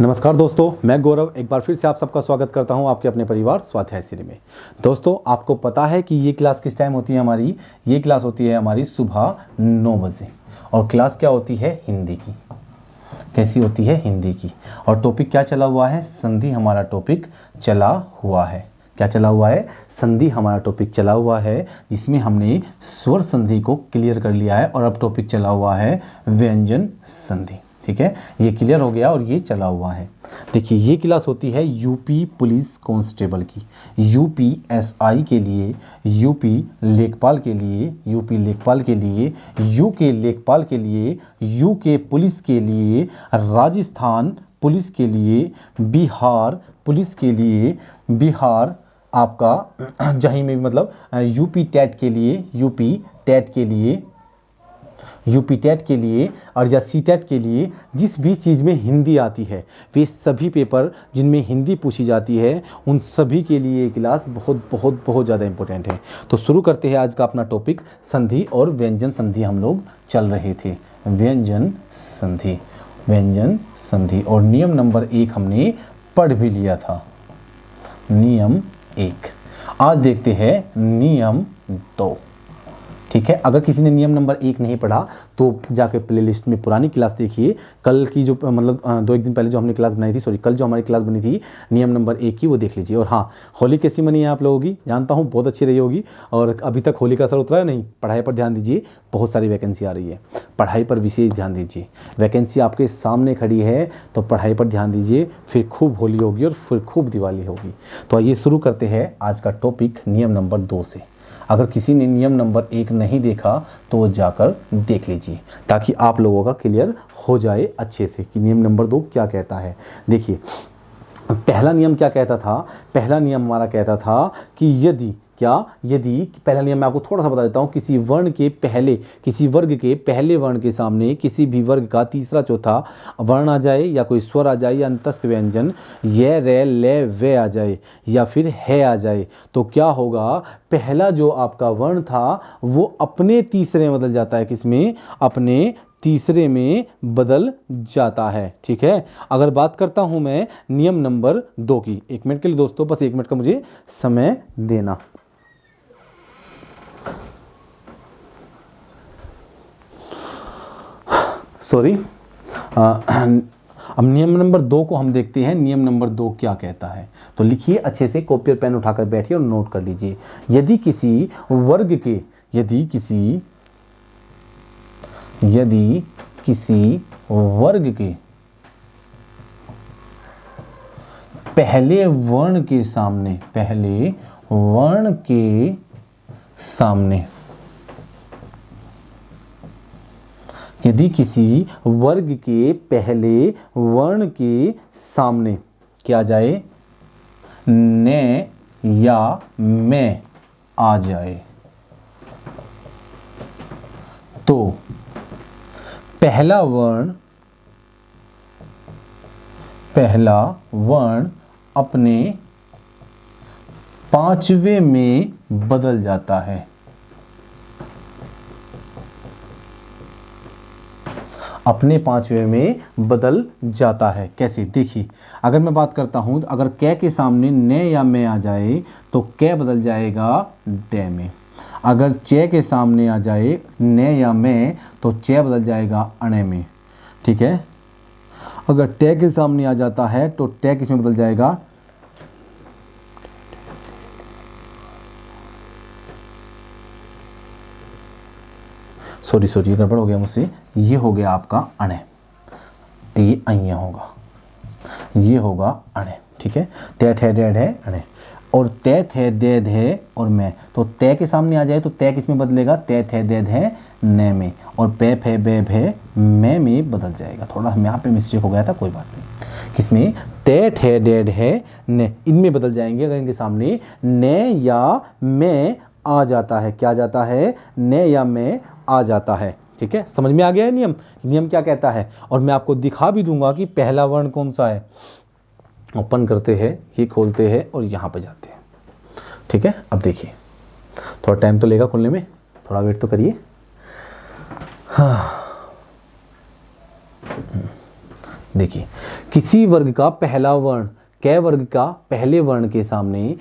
नमस्कार दोस्तों, मैं गौरव एक बार फिर से आप सबका स्वागत करता हूं आपके अपने परिवार स्वाध्याय सीरी में। दोस्तों, आपको पता है कि ये क्लास किस टाइम होती है हमारी? ये क्लास होती है हमारी सुबह 9 बजे और क्लास क्या होती है? हिंदी की। कैसी होती है? हिंदी की। और टॉपिक क्या चला हुआ है? संधि हमारा टॉपिक चला हुआ है। क्या चला हुआ है? संधि हमारा टॉपिक चला हुआ है, जिसमें हमने स्वर संधि को क्लियर कर लिया है और अब टॉपिक चला हुआ है व्यंजन संधि। ठीक है, ये क्लियर हो गया और ये चला हुआ है। देखिए, ये क्लास होती है यूपी पुलिस कांस्टेबल की, यूपीएसआई के लिए, यूपी लेखपाल के लिए, यूपी लेखपाल के लिए, यूके लेखपाल के लिए, यूके पुलिस के लिए, राजस्थान पुलिस के लिए, बिहार पुलिस के लिए, बिहार आपका जहीं में मतलब यूपी टेट के लिए, यूपी टेट के लिए, यूपी टेट के लिए और या सी टेट के लिए, जिस भी चीज़ में हिंदी आती है, वे सभी पेपर जिनमें हिंदी पूछी जाती है उन सभी के लिए ये क्लास बहुत बहुत बहुत ज़्यादा इंपॉर्टेंट है। तो शुरू करते हैं आज का अपना टॉपिक संधि और व्यंजन संधि। हम लोग चल रहे थे व्यंजन संधि, व्यंजन संधि और नियम नंबर 1 हमने पढ़ भी लिया था। नियम 1। आज देखते हैं नियम 2। ठीक है, अगर किसी ने नियम नंबर 1 नहीं पढ़ा तो जाके प्लेलिस्ट में पुरानी क्लास देखिए। कल की जो मतलब 2-1 दिन पहले जो हमने क्लास बनाई थी, कल जो हमारी क्लास बनी थी नियम नंबर 1 की, वो देख लीजिए। और हाँ, होली कैसी मनी है आप लोगों की? जानता हूँ बहुत अच्छी रही होगी और अभी तक होली का असर उतरा है नहीं। पढ़ाई पर ध्यान दीजिए, बहुत सारी वैकेंसी आ रही है, पढ़ाई पर विशेष ध्यान दीजिए। वैकेंसी आपके सामने खड़ी है तो पढ़ाई पर ध्यान दीजिए, फिर खूब होली होगी और फिर खूब दिवाली होगी। तो आइए शुरू करते हैं आज का टॉपिक नियम नंबर 2 से। अगर किसी ने नियम नंबर 1 नहीं देखा तो वो जाकर देख लीजिए, ताकि आप लोगों का क्लियर हो जाए अच्छे से कि नियम नंबर 2 क्या कहता है। देखिए, पहला नियम क्या कहता था? पहला नियम हमारा कहता था कि यदि पहला नियम मैं आपको थोड़ा सा बता देता हूँ। किसी वर्ग के पहले वर्ण के सामने किसी भी वर्ग का तीसरा चौथा वर्ण आ जाए, या कोई स्वर आ जाए, या अंतस्थ व्यंजन ये रे ले वे आ जाए, या फिर है आ जाए, तो क्या होगा? पहला जो आपका वर्ण था वो अपने तीसरे में बदल जाता है। किसमें? अपने तीसरे में बदल जाता है। ठीक है, अगर बात करता हूं मैं नियम नंबर 2 की, 1 मिनट के लिए दोस्तों, बस 1 मिनट का मुझे समय देना। सॉरी, अब नियम नंबर 2 को हम देखते हैं। नियम नंबर 2 क्या कहता है? तो लिखिए अच्छे से, कॉपी और पेन उठाकर बैठिए और नोट कर लीजिए। यदि किसी वर्ग के पहले वर्ण के सामने यदि किसी वर्ग के पहले वर्ण के सामने क्या जाए? ने या में आ जाए, तो पहला वर्ण अपने पांचवें में बदल जाता है। अपने पांचवें में बदल जाता है। कैसे? देखिए, अगर मैं बात करता हूं, अगर कै के सामने ने या में आ जाए तो कै बदल जाएगा डे में। अगर चे के सामने आ जाए ने या में तो चे बदल जाएगा अणे में। ठीक है, अगर टे के सामने आ जाता है तो टे किसमें बदल जाएगा? सॉरी गड़बड़ हो गया मुझसे। ये हो गया आपका अणे, ये अइया होगा, ये होगा अणे। ठीक है, तैथ है डेढ़ है अणे, और तैथ है देद है और मैं, तो तय के सामने आ जाए तो तय किसमें बदलेगा? तैथ है देद है ने में, और पैप है बेब है मैं में बदल जाएगा। थोड़ा यहाँ पे मिस्टेक हो गया था, कोई बात नहीं। किसमें? तैथ है डेड है ने, इनमें बदल जाएंगे अगर इनके सामने ने या में आ जाता है। क्या जाता है? ने या में आ जाता है। ठीक है, समझ में आ गया है नियम क्या कहता है? और मैं आपको दिखा भी दूंगा कि पहला वर्ण कौन सा है। ओपन करते हैं, ये खोलते हैं और यहाँ पे जाते हैं। ठीक है, अब देखिए, थोड़ा टाइम तो लेगा खोलने में, थोड़ा वेट तो करिए। हाँ, देखिए, किसी वर्ग का पहला वर्ण कै वर्ग का पहले वर्ण के सामने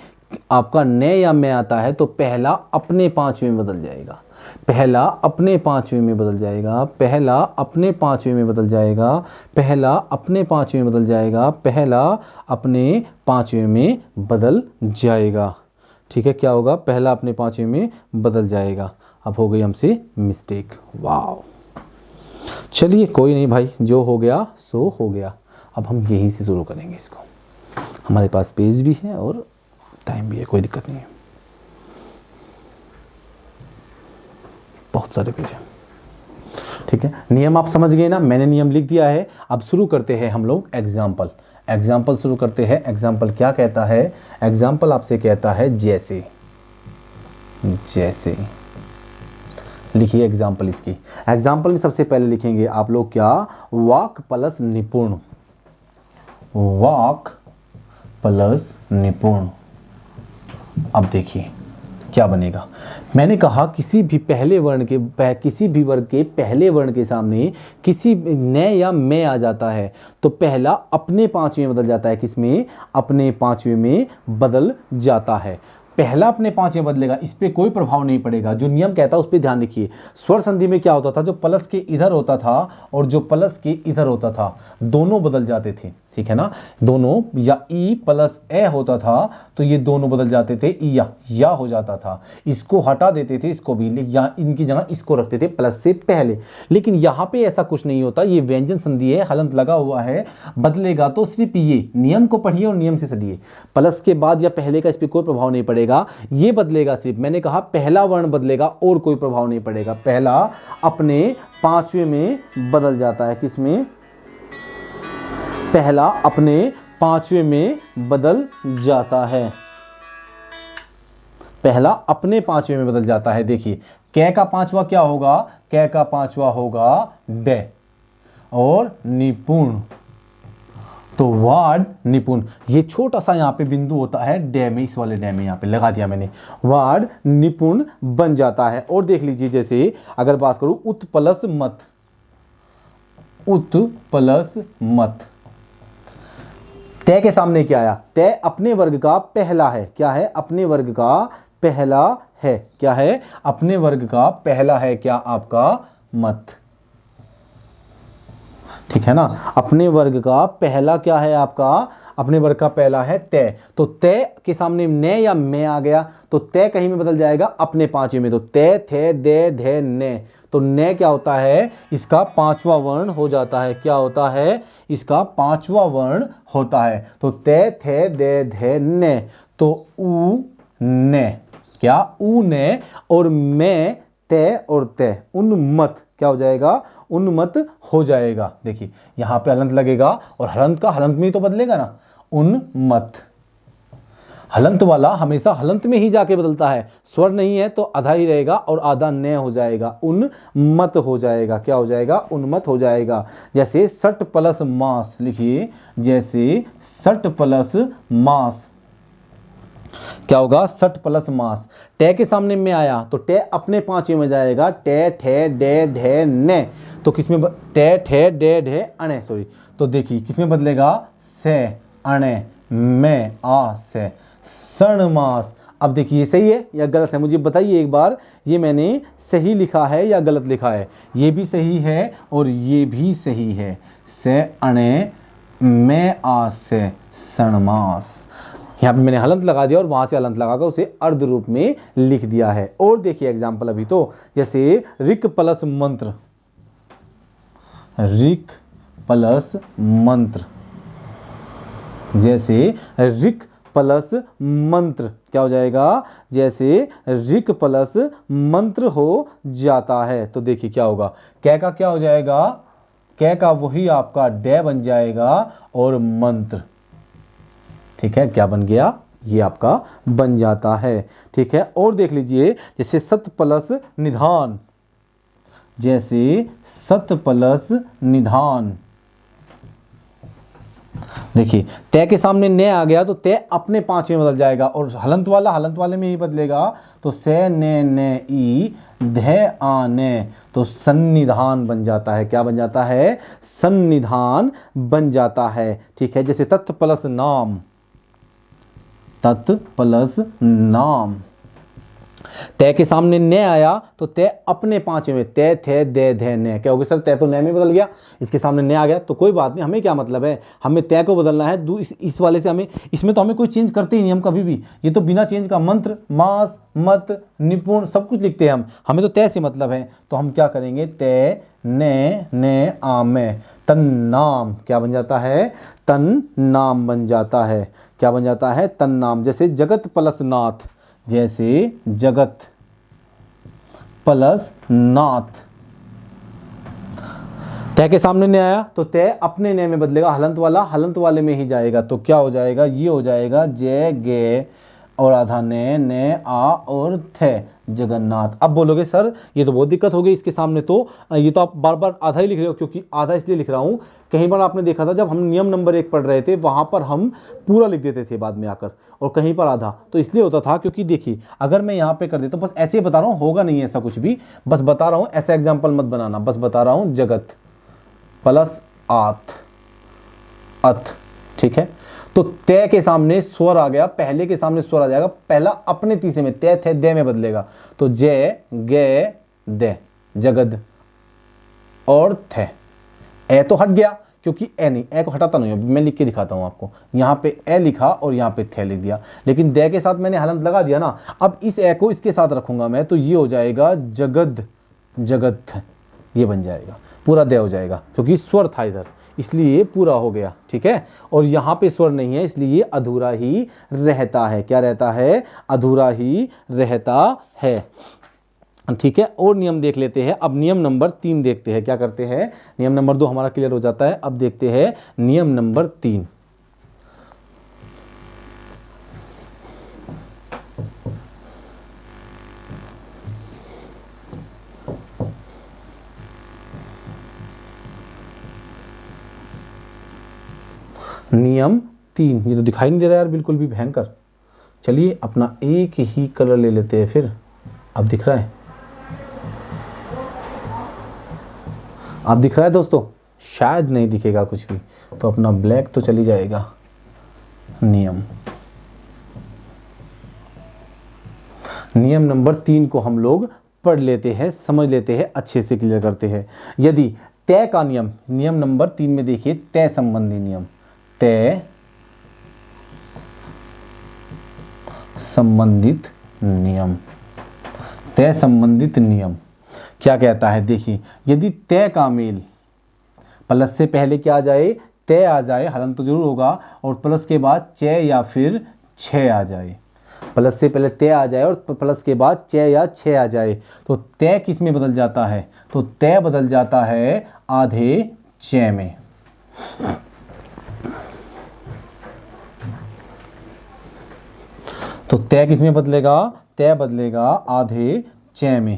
आपका न या मैं आता है तो पहला अपने पांचवें में बदल जाएगा, पहला अपने पांचवें में बदल जाएगा, पहला अपने पांचवें में बदल जाएगा, पहला अपने पांचवें में बदल जाएगा, पहला अपने पांचवें में बदल जाएगा। ठीक है, क्या होगा? पहला अपने पांचवें में बदल जाएगा। अब हो गई हमसे मिस्टेक। वाह, चलिए कोई नहीं भाई, जो हो गया सो हो गया। अब हम यहीं से शुरू करेंगे इसको। हमारे पास पेज भी है और टाइम भी है, कोई दिक्कत नहीं है। बहुत सारे पेज हैं। ठीक है, नियम आप समझ गए ना, मैंने नियम लिख दिया है। अब शुरू करते हैं हम लोग एग्जाम्पल। एग्जाम्पल शुरू करते हैं। एग्जाम्पल क्या कहता है? एग्जाम्पल आपसे कहता है जैसे। जैसे लिखिए एग्जाम्पल इसकी। एग्जाम्पल में सबसे पहले लिखेंगे आप लोग क्या? वाक प्लस निपुण। वाक प्लस निपुण। अब देखिए क्या बनेगा। मैंने कहा किसी भी पहले वर्ण के किसी भी वर्ग के पहले वर्ण के सामने किसी न या मैं आ जाता है तो पहला अपने पांचवें में बदल जाता है। किसमें? अपने पांचवें में बदल जाता है। पहला अपने पांचवें बदलेगा, इस पे कोई प्रभाव नहीं पड़ेगा। जो नियम कहता है उस पे ध्यान रखिए। स्वर संधि में क्या होता था? जो प्लस के इधर होता था और जो प्लस के इधर होता था दोनों बदल जाते थे। ठीक है ना, दोनों, या ई प्लस ए होता था तो ये दोनों बदल जाते थे, या हो जाता था। इसको हटा देते थे, इसको भी, या इनकी जगह इसको रखते थे प्लस से पहले। लेकिन यहाँ पे ऐसा कुछ नहीं होता। ये व्यंजन संधि है, हलंत लगा हुआ है, बदलेगा तो सिर्फ ये। नियम को पढ़िए और नियम से चलिए। प्लस के बाद या पहले का इस पर कोई प्रभाव नहीं पड़ेगा, ये बदलेगा सिर्फ। मैंने कहा पहला वर्ण बदलेगा और कोई प्रभाव नहीं पड़ेगा। पहला अपने पांचवें में बदल जाता है। किसमें? पहला अपने पांचवें में बदल जाता है। पहला अपने पांचवें में बदल जाता है। देखिए कै का पांचवा क्या होगा? कै का पांचवा होगा डे और निपुण। तो वार्ड निपुण, ये छोटा सा यहाँ पे बिंदु होता है डे में, इस वाले डे में यहाँ पे लगा दिया मैंने। वार्ड निपुण बन जाता है। और देख लीजिए, जैसे अगर बात करूं उत प्लस मत, उत प्लस मत, तय के सामने क्या आया? तय अपने वर्ग का पहला है। क्या है? अपने वर्ग का पहला है। क्या है? अपने वर्ग का पहला है। क्या? आपका मत। ठीक है ना, अपने वर्ग का पहला क्या है? आपका अपने वर्ग का पहला है तय। तो तय के सामने न या मैं आ गया तो तय कहीं में बदल जाएगा अपने पांचवें में। तो तय, थे, दे, धे, ने। तो न क्या होता है? इसका पांचवा वर्ण हो जाता है। क्या होता है? इसका पांचवा वर्ण होता है। तो तय, थे, दे, धे, ने। तो उ ने, क्या? उ ने। और मैं, तय और तय, उन्मत्त क्या हो जाएगा? उन्मत्त हो जाएगा। देखिए यहां पे हलंत लगेगा और हलंत का हलंत में ही तो बदलेगा ना, उन्मत्त। हलंत वाला हमेशा हलंत में ही जाके बदलता है। स्वर नहीं है तो आधा ही रहेगा और आधा न हो जाएगा, उन्मत्त हो जाएगा। क्या हो जाएगा? उन्मत्त हो जाएगा। जैसे सट प्लस मास, लिखिए जैसे सट प्लस मास क्या होगा? सट प्लस मास। टे के सामने में आया तो टे अपने पांचवें में जाएगा। टे, ठे, डे, ढे, ने। तो किसमें? टे, ठे, डे, ढे, अणे, सॉरी। तो देखिए किसमें बदलेगा? से, अणे, में, आ, से, सण मास। अब देखिए सही है या गलत है? मुझे बताइए एक बार, ये मैंने सही लिखा है या गलत लिखा है? ये भी सही है और ये भी सही है। से, अणे, में, आ, से, सण मास। यहाँ पे मैंने हलंत लगा दिया और वहां से हलंत लगाकर उसे अर्ध रूप में लिख दिया है। और देखिए एग्जाम्पल अभी तो, जैसे ऋक प्लस मंत्र, ऋक प्लस मंत्र, जैसे ऋक प्लस मंत्र क्या हो जाएगा? जैसे ऋक प्लस मंत्र हो जाता है। तो देखिए क्या होगा? कै का क्या हो जाएगा? कै का वही आपका डे बन जाएगा और मंत्र। ठीक है, क्या बन गया? ये आपका बन जाता है। ठीक है, और देख लीजिए जैसे सत प्लस निधान, जैसे सत प्लस निधान। देखिए तय के सामने ने आ गया तो तय अपने पांचवें बदल जाएगा और हलंत वाला हलंत वाले में ही बदलेगा। तो से, ने, ई, ध आने, तो सन्निधान बन जाता है। क्या बन जाता है? सन्निधान बन जाता है। ठीक है, जैसे तत् प्लस नाम, तत् प्लस नाम, तय के सामने न आया तो तय अपने पांचवें में, तय थे दे धे ने, क्या हो गया सर? तय तो न में बदल गया, इसके सामने न आ गया तो कोई बात नहीं, हमें क्या मतलब है, हमें तय को बदलना है। इस वाले से हमें, इसमें तो हमें कोई चेंज करते ही नहीं हम कभी भी, ये तो बिना चेंज का मंत्र, मास, मत, निपुण सब कुछ लिखते हैं हम, हमें तो तय से मतलब है। तो हम क्या करेंगे? तय ने आमे, तन नाम क्या बन जाता है? तन नाम बन जाता है। क्या बन जाता है? तन नाम। जैसे जगत प्लस नाथ, जैसे जगत प्लस नाथ, तय के सामने ने आया तो तय अपने ने में बदलेगा, हलंत वाला हलंत वाले में ही जाएगा, तो क्या हो जाएगा? ये हो जाएगा जय गे और आधा ने आ और थे, जगन्नाथ। अब बोलोगे सर ये तो बहुत दिक्कत हो गई इसके सामने, तो ये तो आप बार बार आधा ही लिख रहे हो, क्योंकि आधा इसलिए लिख रहा हूँ, कहीं बार आपने देखा था जब हम नियम नंबर 1 पढ़ रहे थे वहां पर हम पूरा लिख देते थे बाद में आकर, और कहीं पर आधा, तो इसलिए होता था क्योंकि देखिए अगर मैं यहाँ पे कर देता, बस ऐसे ही बता रहा हूँ, होगा नहीं ऐसा कुछ भी, बस बता रहा हूँ, ऐसा एग्जाम्पल मत बनाना, बस बता रहा हूँ, जगत प्लस आत, अथ। ठीक है, तो तय के सामने स्वर आ गया, पहले के सामने स्वर आ जाएगा, पहला अपने तीसरे में, तय थे दे में बदलेगा, तो जय गे दे, जगद और थे। ए तो हट गया क्योंकि ए नहीं, ए को हटाता नहीं हूं, मैं लिख के दिखाता हूं आपको, यहां पे ए लिखा और यहां पे थे लिख दिया, लेकिन दे के साथ मैंने हलंत लगा दिया ना। अब इस ए को इसके साथ रखूंगा मैं, तो ये हो जाएगा जगद, जगत, ये बन जाएगा, पूरा दे हो जाएगा, क्योंकि स्वर था इधर इसलिए पूरा हो गया। ठीक है, और यहाँ पे स्वर नहीं है इसलिए अधूरा ही रहता है। क्या रहता है? अधूरा ही रहता है। ठीक है, और नियम देख लेते हैं। अब नियम नंबर 3 देखते हैं, क्या करते हैं? नियम नंबर 2 हमारा क्लियर हो जाता है, अब देखते हैं नियम नंबर 3। नियम 3, ये तो दिखाई नहीं दे रहा यार बिल्कुल भी, भयंकर। चलिए अपना एक ही कलर ले लेते हैं फिर, अब दिख रहा है, अब दिख रहा है दोस्तों? शायद नहीं दिखेगा कुछ भी, तो अपना ब्लैक तो चली जाएगा। नियम नंबर 3 को हम लोग पढ़ लेते हैं, समझ लेते हैं, अच्छे से क्लियर करते हैं। यदि तय का नियम, नियम नंबर 3 में देखिए तय संबंधी नियम, तय संबंधित नियम, तय संबंधित नियम क्या कहता है? देखिए यदि तय का मेल प्लस से पहले क्या आ जाए? तय आ जाए, हलंत तो जरूर होगा, और प्लस के बाद च या फिर छ आ जाए, प्लस से पहले तय आ जाए और प्लस के बाद च या छ आ जाए, तो तय किस में बदल जाता है? तो तय बदल जाता है आधे च में। तो तय किस में बदलेगा? तय बदलेगा आधे च में।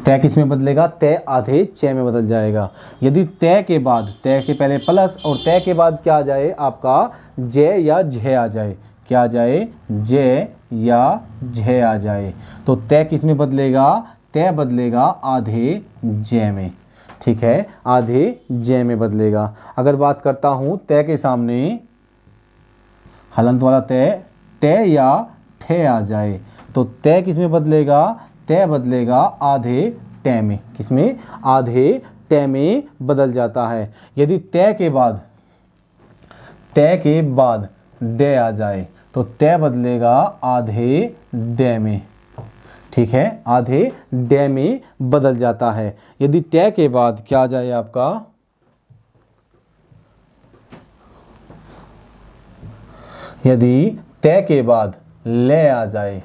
तय किस में बदलेगा? तय आधे च में बदल जाएगा। यदि तय के बाद, तय के पहले प्लस और तय के बाद क्या आ जाए आपका? ज या झ आ जाए, क्या आ जाए? ज या झ आ जाए, तो तय किस में बदलेगा? तय बदलेगा आधे ज में। ठीक है, आधे ज में बदलेगा। अगर बात करता हूं तय के सामने हलंत वाला तय, तय या ठे आ जाए, तो तय किस में बदलेगा? तय बदलेगा आधे ट में। किसमें? आधे ट में बदल जाता है। यदि तय के बाद ड आ जाए, तो तय बदलेगा आधे ड में। ठीक है, आधे ड में बदल जाता है। यदि तय के बाद क्या आ जाए आपका? यदि तय के बाद ले आ जाए,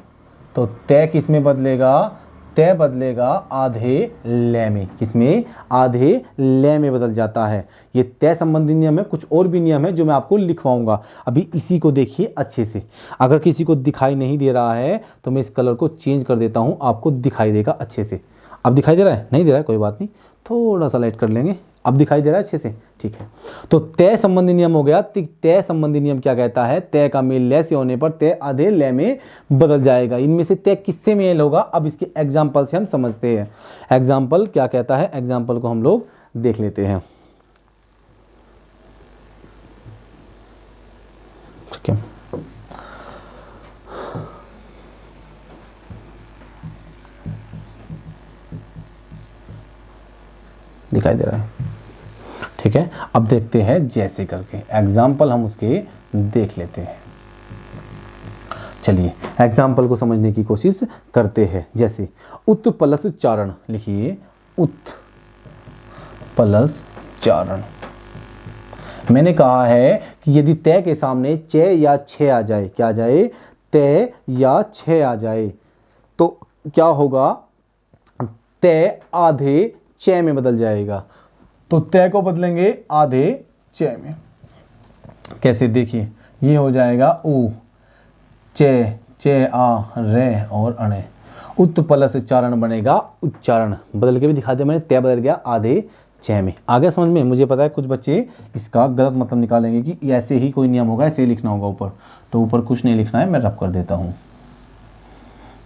तो तय किस में बदलेगा? तय बदलेगा आधे ले में। किसमें? आधे ले में बदल जाता है। ये तय संबंधी नियम है, कुछ और भी नियम है जो मैं आपको लिखवाऊंगा। अभी इसी को देखिए अच्छे से, अगर किसी को दिखाई नहीं दे रहा है तो मैं इस कलर को चेंज कर देता हूं, आपको दिखाई देगा अच्छे से। अब दिखाई दे रहा है? नहीं दे रहा है, कोई बात नहीं, थोड़ा सा लाइट कर लेंगे, अब दिखाई दे रहा है अच्छे से, ठीक है। तो तय संबंधी नियम हो गया। तय संबंधी नियम क्या कहता है, तय का मेल लय से होने पर तय आधे लय में बदल जाएगा। इनमें से तय किससे मेल होगा, अब इसके एग्जाम्पल से हम समझते हैं। एग्जाम्पल क्या कहता है, एग्जाम्पल को हम लोग देख लेते हैं, ठीक है। दिखाई दे रहा है, ठीक है। अब देखते हैं जैसे करके एग्जाम्पल हम उसके देख लेते हैं। चलिए एग्जाम्पल को समझने की कोशिश करते हैं। जैसे उत प्लस चारण, लिखिए उत प्लस चारण। मैंने कहा है कि यदि तय के सामने च या छ आ जाए, क्या आ जाए, तय या छ आ जाए, तो क्या होगा, तय आधे च में बदल जाएगा। तो तय को बदलेंगे आधे च में, कैसे, देखिए ये हो जाएगा उ च च आ रे और अणे, उत प्लस चारण बनेगा उच्चारण। बदल के भी दिखा दिया मैंने, तय बदल गया आधे च में। आगे समझ में, मुझे पता है कुछ बच्चे इसका गलत मतलब निकालेंगे कि ऐसे ही कोई नियम होगा, ऐसे ही लिखना होगा ऊपर, तो ऊपर कुछ नहीं लिखना है, मैं रब कर देता हूं,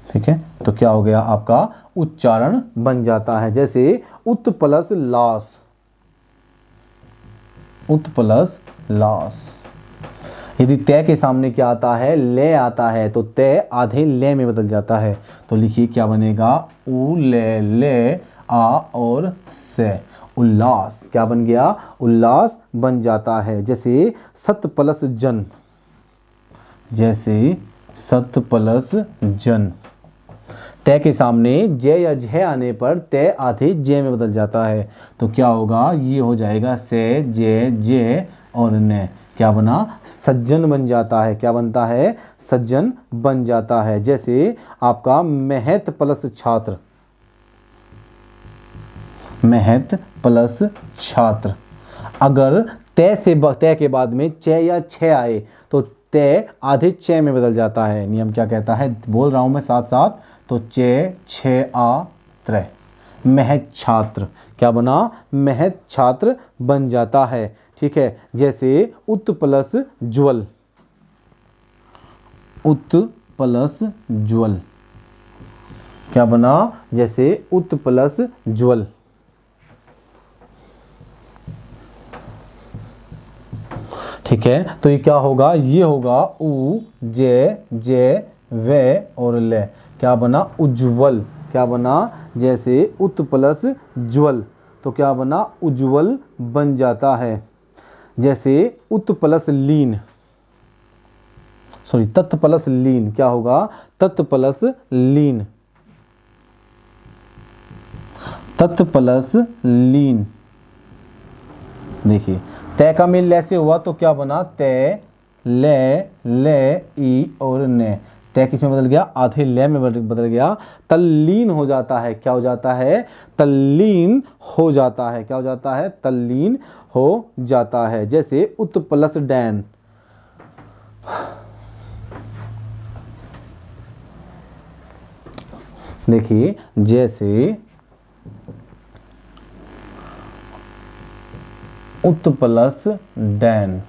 ठीक है। तो क्या हो गया, आपका उच्चारण बन जाता है। जैसे उत प्लस लास, उत प्लस लास। यदि तय के सामने क्या आता है, ले आता है, तो तय आधे ले में बदल जाता है। तो लिखिए क्या बनेगा, उ ले आ और से, उल्लास। क्या बन गया, उल्लास बन जाता है। जैसे सत प्लस जन, जैसे सत प्लस जन, तय के सामने ज या झ आने पर तय आधे ज में बदल जाता है। तो क्या होगा, ये हो जाएगा से जे और न, क्या बना, सज्जन बन जाता है। क्या बनता है, सज्जन बन जाता है। जैसे आपका महत प्लस छात्र, महत प्लस छात्र। अगर तय के बाद में च या छ आए तो तय आधे च में बदल जाता है। नियम क्या कहता है, बोल रहा हूं मैं साथ साथ, तो च छ आ त्र, महत छात्र। क्या बना, महत छात्र बन जाता है, ठीक है। जैसे उत प्लस ज्वल, उत प्लस ज्वल, क्या बना, जैसे उत प्लस ज्वल। ठीक है, तो ये क्या होगा, ये होगा उ जे वे और ले, क्या बना, उज्ज्वल। क्या बना, जैसे उत प्लस ज्वल, तो क्या बना, उज्ज्वल बन जाता है। जैसे उत प्लस लीन, सॉरी तत् प्लस लीन, क्या होगा, तत् प्लस लीन, तत् प्लस लीन। देखिए तय का मेल ले से हुआ तो क्या बना, तय ले ई और ने, तय किस में बदल गया, आधे ले में बदल गया, तल्लीन हो जाता है। क्या हो जाता है, तल्लीन हो जाता है। क्या हो जाता है, तल्लीन हो जाता है। जैसे उत प्लस डैन, देखिए जैसे उत प्लस डैन,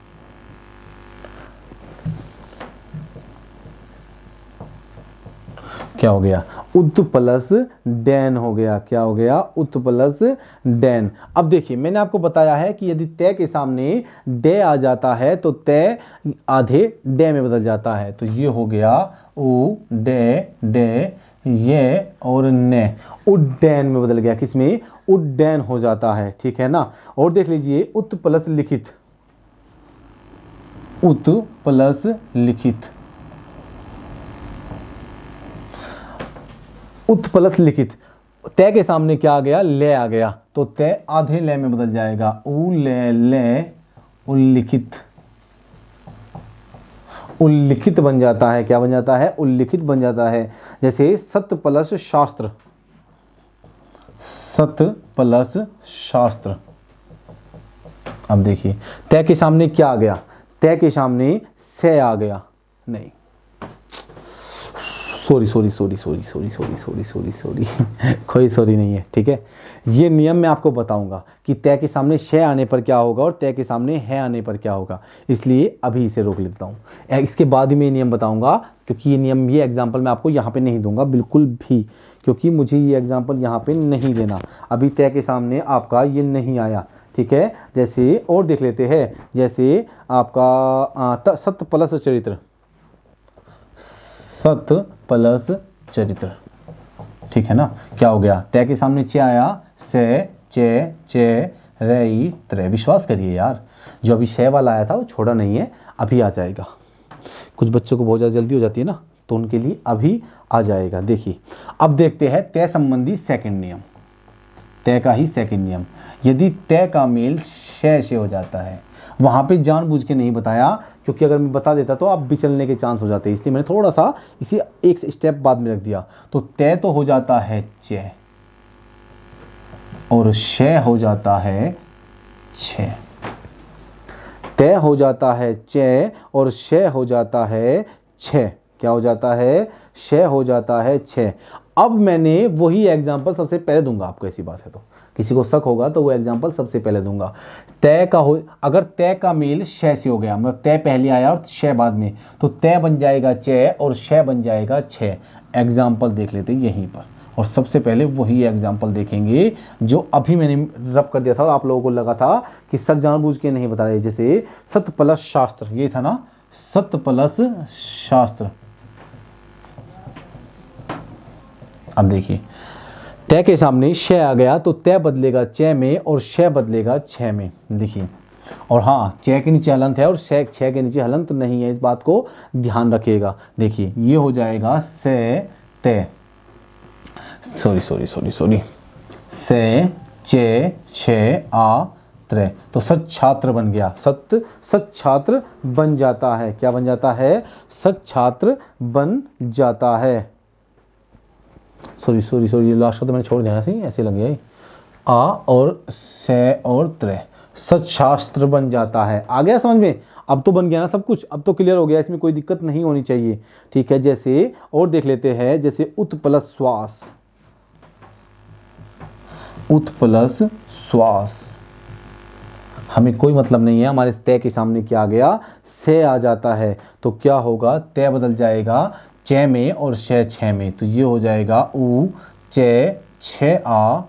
क्या हो गया, उत प्लस डैन हो गया। क्या हो गया, उत प्लस डैन। अब देखिए मैंने आपको बताया है कि यदि तय के सामने डे आ जाता है तो तय आधे डे में बदल जाता है। तो ये हो गया उ डे ये और ने, उड्डैन में बदल गया, किसमें, उड्डैन हो जाता है, ठीक है ना। और देख लीजिए उत प्लस लिखित, उत प्लस लिखित, उत प्लस लिखित, तय के सामने क्या आ गया, ले आ गया, तो तय आधे ले में बदल जाएगा, उ ले उल्लिखित, उल्लिखित बन जाता है। क्या बन जाता है, उल्लिखित बन जाता है। जैसे सत प्लस शास्त्र, सत प्लस शास्त्र। अब देखिए तय के सामने क्या आ गया, तय के सामने से आ गया, नहीं sorry sorry sorry sorry sorry sorry sorry sorry sorry कोई सॉरी नहीं है, ठीक है। ये नियम मैं आपको बताऊंगा कि तय के सामने शय आने पर क्या होगा और तय के सामने है आने पर क्या होगा, इसलिए अभी इसे रोक लेता हूँ। इसके बाद ही मैं नियम बताऊंगा, क्योंकि ये नियम, ये एग्जाम्पल मैं आपको यहाँ पे नहीं दूंगा बिल्कुल भी, क्योंकि मुझे ये एग्जाम्पल यहाँ पे नहीं देना। अभी तय के सामने आपका ये नहीं आया, ठीक है। जैसे और देख लेते हैं, जैसे आपका सत्य प्लस चरित्र, सत्य प्लस चरित्र, ठीक है ना। क्या हो गया, तय के सामने चे आया, से चे चे रई त्रे। विश्वास करिए यार, जो अभी शय वाला आया था वो छोड़ा नहीं है, अभी आ जाएगा। कुछ बच्चों को बहुत ज़्यादा जल्दी हो जाती है ना, तो उनके लिए अभी आ जाएगा। देखिए अब देखते हैं तय संबंधी सेकंड नियम, तय का ही सेकंड नियम। यदि तय का मेल शय से हो जाता है, वहाँ पे जानबूझ के नहीं बताया, क्योंकि अगर मैं बता देता तो आप बिचलने के चांस हो जाते हैं, इसलिए मैंने थोड़ा सा इसी एक स्टेप बाद में रख दिया। तो तय तो हो जाता है चे और शय हो जाता है छे, तय हो जाता है चे और शय हो जाता है छे। क्या हो जाता है, शय हो जाता है छे। अब मैंने वही एग्जाम्पल सबसे पहले दूंगा आपको, ऐसी बात है तो किसी को शक होगा तो वो एग्जाम्पल सबसे पहले दूंगा। तय का हो, अगर तय का मेल शय से हो गया, मतलब तय पहले आया और शय बाद में, तो तय बन जाएगा चे और शय बन जाएगा छे। एग्जाम्पल देख लेते हैं यहीं पर, और सबसे पहले वही एग्जाम्पल देखेंगे जो अभी मैंने रब कर दिया था और आप लोगों को लगा था कि सर जानबूझ के नहीं बता रहे। जैसे सत्य प्लस शास्त्र, ये था ना, सत्य प्लस शास्त्र। अब देखिए तय के सामने शय आ गया तो तय बदलेगा चे में और शय बदलेगा छे में। देखिए, और हाँ, चे के नीचे हलंत है और छे के नीचे हलंत नहीं है, इस बात को ध्यान रखिएगा। देखिए ये हो जाएगा से तय, सॉरी सॉरी सॉरी सॉरी, से चे छे आ त्रे, तो सत छात्र बन गया। सत छात्र बन जाता है। क्या बन जाता है, सत छात्र बन जाता है। सॉरी सॉरी सॉरी, लास्ट का तो मैंने छोड़ दिया सी, ऐसे लग गया। आ और से और त्रे, सत्शास्त्र बन जाता है। आ गया समझ में, अब तो बन गया ना सब कुछ, अब तो क्लियर हो गया, इसमें कोई दिक्कत नहीं होनी चाहिए, ठीक है। जैसे और देख लेते हैं, जैसे उत प्लस श्वास, उत प्लस श्वास, हमें कोई मतलब नहीं है, हमारे तय के सामने क्या आ गया, से आ जाता है, तो क्या होगा, तय बदल जाएगा चे में और शय छे में, तो ये हो जाएगा उ चे छे आ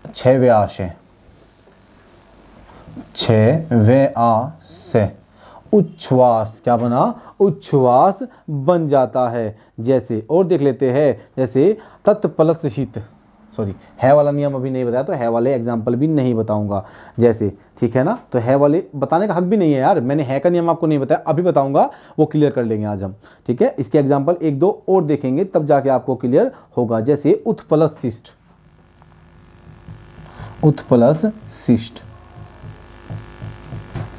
छे वे आ शे, छे वे आ से। उच्छ्वास क्या बना, उच्छ्वास बन जाता है। जैसे और देख लेते हैं, जैसे तत् प्लस शीत, सॉरी है वाला नियम अभी नहीं बताया, तो है वाले एग्जाम्पल भी नहीं बताऊंगा। जैसे, ठीक है ना, तो है वाले बताने का हक भी नहीं है यार, मैंने है का नियम आपको नहीं बताया, अभी बताऊंगा, वो क्लियर कर लेंगे आज हम, ठीक है। इसके एग्जाम्पल एक दो और देखेंगे तब जाके आपको क्लियर होगा। जैसे उत प्लस शिष्ट, उत प्लस शिष्ट,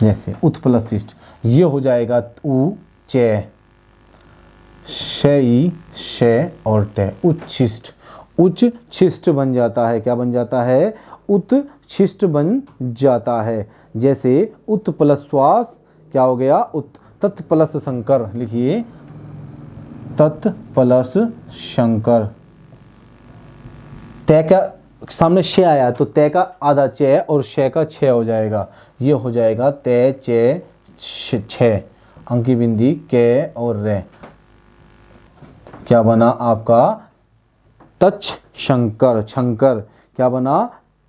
जैसे उत प्लस शिष्ट, ये हो जाएगा उ चे शई शे और टे, उच्छिष्ट, उच्च छिष्ट बन जाता है। क्या बन जाता है, उत्छिष्ट बन जाता है। जैसे उत प्लस श्वास क्या हो गया, उत तत् प्लस शंकर, लिखिए तत् प्लस शंकर। तय का सामने शे आया तो तय का आधा चे और शे का छे हो जाएगा, ये हो जाएगा तय चे छे, अंकी बिंदी के और रे, क्या बना आपका तच्छ शंकर, शंकर क्या बना,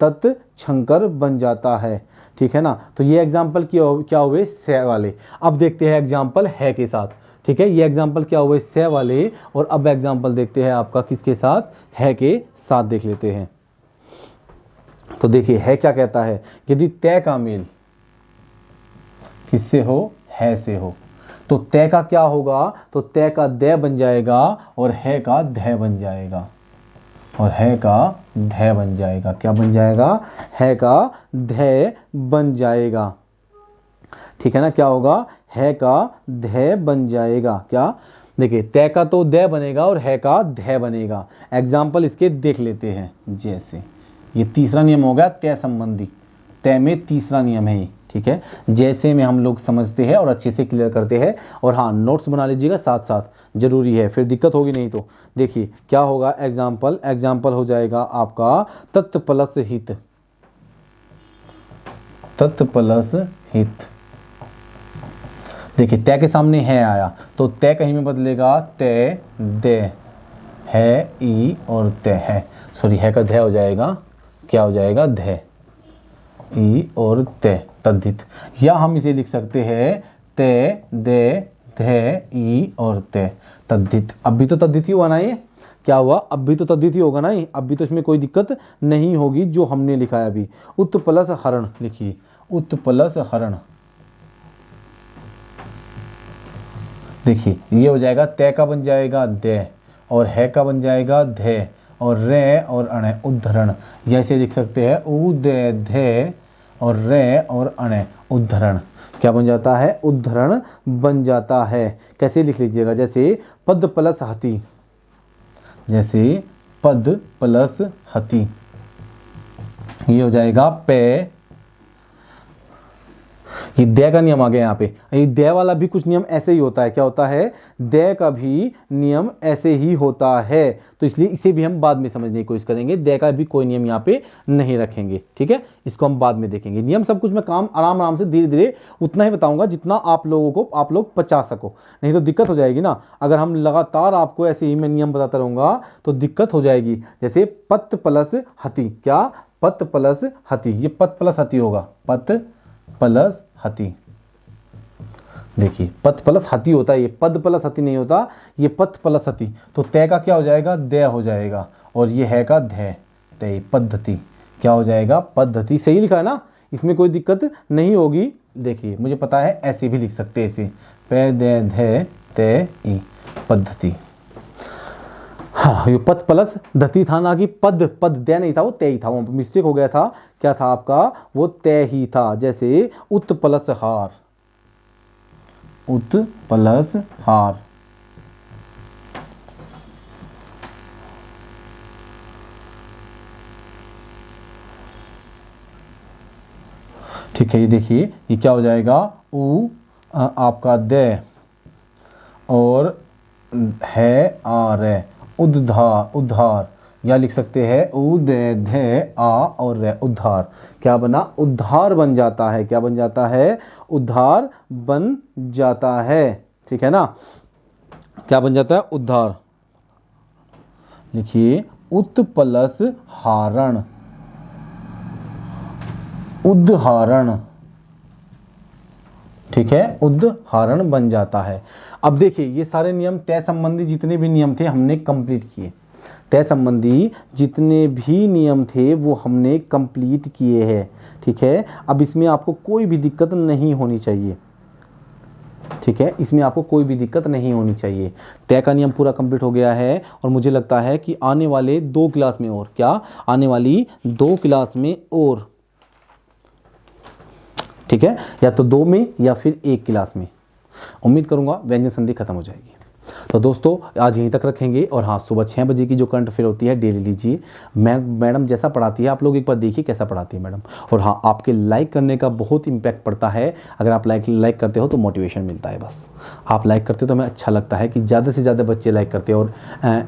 तत् शंकर बन जाता है, ठीक है ना। तो ये एग्जाम्पल क्या हुए, से वाले। अब देखते हैं एग्जाम्पल है के साथ, ठीक है। ये एग्जाम्पल क्या हुए, से वाले, और अब एग्जाम्पल देखते हैं आपका किसके साथ, है के साथ देख लेते हैं। तो देखिए है क्या कहता है, यदि तय का मेल किससे हो, है से हो, तो तय का क्या होगा, तो तय का दय बन जाएगा और है का धय बन जाएगा, और है का धय बन जाएगा। क्या बन जाएगा, है का धय बन जाएगा, ठीक है ना। क्या होगा, है का धय बन जाएगा। क्या, देखिए तय का तो दय बनेगा और है का धय बनेगा। एग्जाम्पल इसके देख लेते हैं। जैसे ये तीसरा नियम हो गया तय संबंधी, तय में तीसरा नियम है, ठीक है, जैसे में हम लोग समझते हैं और अच्छे से क्लियर करते हैं। और हाँ, नोट्स बना लीजिएगा साथ साथ, जरूरी है, फिर दिक्कत होगी नहीं तो। देखिए क्या होगा, एग्जाम्पल हो जाएगा आपका तत् प्लस हित, तत् प्लस हित। देखिए तय के सामने है आया तो तय कहीं में बदलेगा, तय दे, है ई और तय है, सॉरी है का ध हो जाएगा, क्या हो जाएगा, ध, ई और तय, तद्धित। या हम इसे लिख सकते हैं तय दे ध ई और तय, तद्धित। अब भी तो तद्धित ही हुआ ना, ये क्या हुआ, अब भी तो तद्धित ही होगा ना ये, अब भी तो इसमें कोई दिक्कत नहीं होगी जो हमने लिखा है अभी। उत प्लस हरण लिखिए, उत प्लस हरण। देखिए ये हो जाएगा, तय का बन जाएगा दे, और है का बन जाएगा धे, और रे और अण उद्धरण। ऐसे लिख सकते हैं उ दे धे और रे और अण उद्धरण। क्या बन जाता है, उद्धरण बन जाता है। कैसे लिख लीजिएगा, जैसे पद प्लस हति, जैसे पद प्लस हति, ये हो जाएगा पे। ये दे का नियम आ गया यहाँ पे, ये दे वाला भी कुछ नियम ऐसे ही होता है। क्या होता है, दे का भी नियम ऐसे ही होता है, तो इसलिए इसे भी हम बाद में समझने की कोशिश करेंगे। दे का भी कोई नियम यहाँ पे नहीं रखेंगे, ठीक है, इसको हम बाद में देखेंगे। नियम सब कुछ मैं काम आराम आराम से धीरे धीरे उतना ही बताऊंगा जितना आप लोगों को आप लोग पचा सको, नहीं तो दिक्कत हो जाएगी ना। अगर हम लगातार आपको ऐसे ही मैं नियम बताता रहूंगा तो दिक्कत हो जाएगी। जैसे पत प्लस हति, क्या, पत प्लस हति, ये पत प्लस हति होगा, पत प्लस हति। देखिए पत प्लस हति होता है, ये पद प्लस हति नहीं होता, ये पत प्लस हति। तो तय का क्या हो जाएगा, दय हो जाएगा, और ये है का धय, तय पद्धति। क्या हो जाएगा, पद्धति। सही लिखा है ना, इसमें कोई दिक्कत नहीं होगी। देखिए मुझे पता है ऐसे भी लिख सकते हैं, ऐसे पे दे धय तय ई, पद्धति। हाँ, ये पद प्लस धति था ना कि पद, पद दे नहीं था, वो तय ही था, वो मिस्टेक हो गया था। क्या था आपका, वो तय ही था। जैसे उत प्लस हार, उत प्लस हार। ठीक है, ये देखिए ये क्या हो जाएगा, उ आपका दे और है आर, उद्धार, उद्धार। या लिख सकते हैं उ दे धे आ और रे, उद्धार। क्या बना, उद्धार बन जाता है। क्या बन जाता है, उद्धार बन जाता है, ठीक है ना। क्या बन जाता है, उद्धार। लिखिए उत प्लस हारण, उद्धारण, ठीक है, उद्धारण बन जाता है। अब देखिए ये सारे नियम तय संबंधी जितने भी नियम थे हमने कंप्लीट किए, तय संबंधी जितने भी नियम थे वो हमने कंप्लीट किए हैं, ठीक है। अब इसमें आपको कोई भी दिक्कत नहीं होनी चाहिए, ठीक है, इसमें आपको कोई भी दिक्कत नहीं होनी चाहिए। तय का नियम पूरा कंप्लीट हो गया है, और मुझे लगता है कि आने वाले 2 क्लास में और, क्या, आने वाली 2 क्लास में और, ठीक है, या तो 2 में या फिर 1 क्लास में, उम्मीद करूंगा व्यंजन संधि खत्म हो जाएगी। तो दोस्तों आज यहीं तक रखेंगे। और हाँ, सुबह 6 बजे की जो करंट अफेयर होती है डेली लीजिए। मैडम जैसा पढ़ाती है आप लोग एक बार देखिए कैसा पढ़ाती है मैडम। और हाँ, आपके लाइक करने का बहुत इम्पैक्ट पड़ता है। अगर आप लाइक करते हो तो मोटिवेशन मिलता है, बस आप लाइक करते हो तो हमें अच्छा लगता है कि ज़्यादा से ज़्यादा बच्चे लाइक करते हैं। और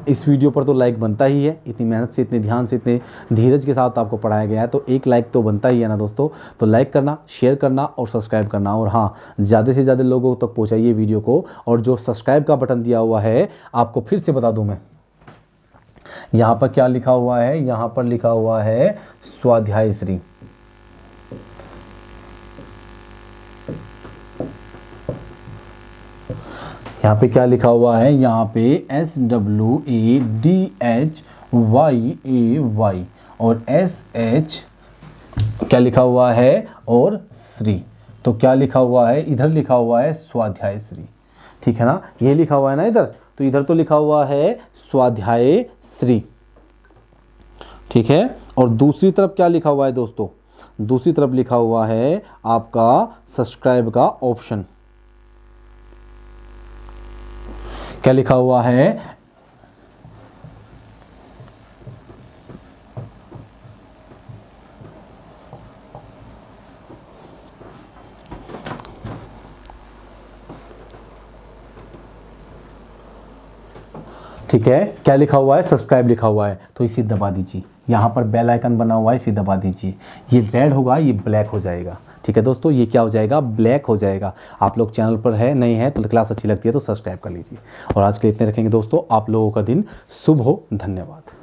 इस वीडियो पर तो लाइक बनता ही है, इतनी मेहनत से, इतने ध्यान से, इतने धीरज के साथ आपको पढ़ाया गया है, तो एक लाइक तो बनता ही है ना दोस्तों। तो लाइक करना, शेयर करना और सब्सक्राइब करना। और हाँ, ज़्यादा से ज़्यादा लोगों तक पहुँचाइए वीडियो को। और जो सब्सक्राइब का बटन दिया हुआ है, आपको फिर से बता दूं मैं, यहां पर क्या लिखा हुआ है, यहां पर लिखा हुआ है स्वाध्याय श्री। यहां पे क्या लिखा हुआ है, यहां पे SWADHYAY और SH क्या लिखा हुआ है, और श्री। तो क्या लिखा हुआ है, इधर लिखा हुआ है स्वाध्याय श्री, ठीक है ना, ये लिखा हुआ है ना इधर, तो इधर तो लिखा हुआ है स्वाध्याय श्री, ठीक है। और दूसरी तरफ क्या लिखा हुआ है दोस्तों, दूसरी तरफ लिखा हुआ है आपका सब्सक्राइब का ऑप्शन। क्या लिखा हुआ है, ठीक है, क्या लिखा हुआ है, सब्सक्राइब लिखा हुआ है, तो इसे दबा दीजिए। यहाँ पर बेल आइकन बना हुआ है, इसे दबा दीजिए। ये रेड होगा, ये ब्लैक हो जाएगा। ठीक है दोस्तों, ये क्या हो जाएगा, ब्लैक हो जाएगा। आप लोग चैनल पर है नहीं है तो क्लास अच्छी लगती है तो सब्सक्राइब कर लीजिए। और आज के लिए इतने रखेंगे दोस्तों। आप लोगों का दिन शुभ हो। धन्यवाद।